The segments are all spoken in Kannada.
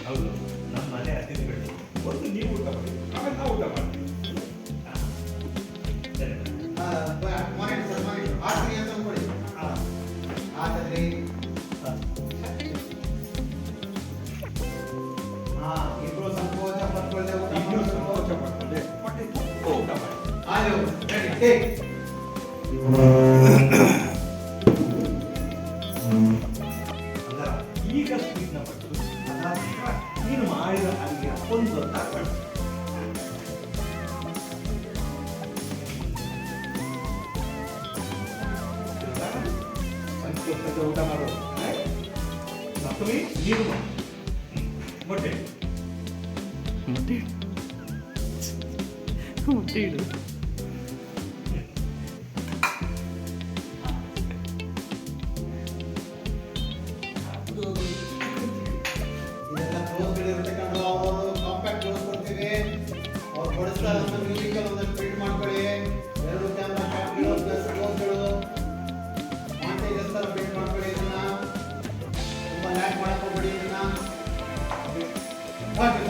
ಹೌದು, ನಮ್ಮ ಮನೆ ಅತಿಥಿಗಳು ಒಂದು ನೀವು ಊಟ ಮಾಡಿ, ಆಮೇಲೆ ನಾವು ಊಟ ಮಾಡ್ತೀವಿ. ಇಬ್ರು ಸಂಕೋಚ ಪಟ್ಕೊಳ್ಳದೆ ಇನ್ನೂ ಸಂಕೋಚ ಮಾಡ್ಕೊಂಡೆ ಹೊಟ್ಟೆ ತುಂಬ ಊಟ ಮಾಡಿ. ಅಲ್ಲ, ಈಗ ಸ್ವೀಟ್ನ ಪಟ್ಟು ಅದಾದ ನೀನು ಮಾಡಿದ ಅಲ್ಲಿಗೆ ಒಂದು ತಗೊಂಡು ಸಂತೋಷದ ಊಟ ಮಾಡೋದು. ಮತ್ತೊಮ್ಮೆ ನೀರು ಮೊಟ್ಟೆ ಮುಟ್ಟೆ ಇಡು. ಇದೆಲ್ಲ ಕ್ಲೋಸ್ಗಳಿರುತ್ತೆ ಕಣೋ, ಅವರು ಕಾಂಪ್ಯಾಕ್ಟ್ ಕ್ಲೋಸ್ ಕೊಡ್ತೀವಿ, ಅವ್ರು ಕೊಡಿಸ್ತಾರೆ ಅಂತ ಮ್ಯೂಸಿಕಲ್ ಒಂದಷ್ಟು ಪ್ರಿಂಟ್ ಮಾಡ್ಕೊಳ್ಳಿ. 2 ಕ್ಯಾಮ್ರಾ ಶಾಟ್ಗಳು ಪ್ಲಸ್ ಕ್ಲೋಸ್ಗಳು ಮಾಂಟೇಜಸ್ ಥರ ಪ್ರಿಂಟ್ ಮಾಡ್ಕೊಳ್ಳಿ. ಇದನ್ನ ತುಂಬ ಲ್ಯಾಕ್ ಮಾಡಕ್ ಹೋಗ್ಬೇಡಿ. ಇದನ್ನ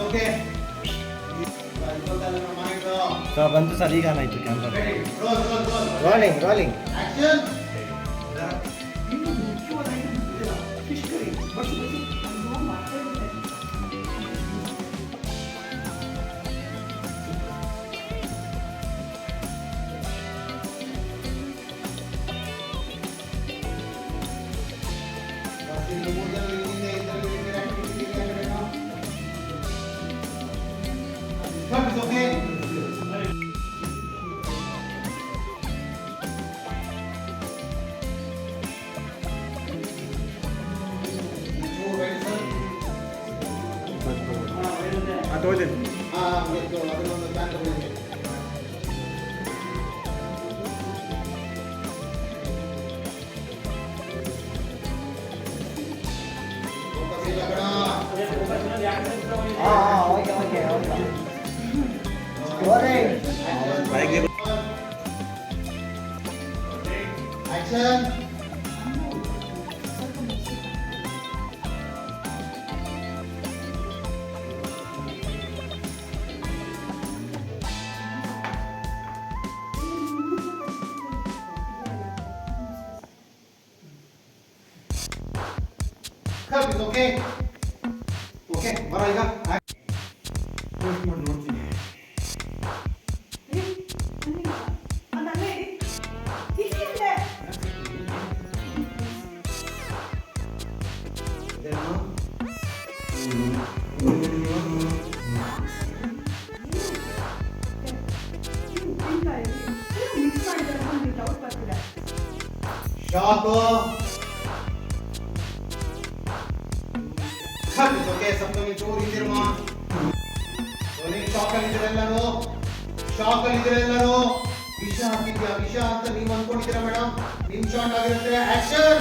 ಓಕೆ ಸರ್ ಬಂತು ಸರ್, ಈಗ ಆಯ್ತು ಕ್ಯಾಮ್ರಾ. Roll rolling action. ಇನ್ನು ಮುಖ್ಯವಾದ ಫಿಶ್ ಕರಿ ಬಡಿಸಿ Okay. Action. Cut is okay. Okay, ಬರ ಈಗ. ಪೋಸ್ಟ್ ಮಾಡಿ ನೋಡ್ತೀನಿ. ಶಾಕು. Cut is okay. ಸಪ್ತಮಿ ಚೂರು ಹಿಂದಿರುಮ. Shock ಅಲ್ಲಿದ್ದೀರೆಲ್ಲರೂ, shock ಅಲ್ಲಿದ್ದೀರೆಲ್ಲರೂ. ವಿಷ ಹಾಕಿದ್ಯಾ ವಿಷ ಅಂತ ನೀವು ಅನ್ಕೊಂಡಿದ್ದೀರಾ ಮೇಡಮ್? ನಿಮ್ ಶಾಟ್ ಆಗಿರುತ್ತೆ. ಆಕ್ಷನ್.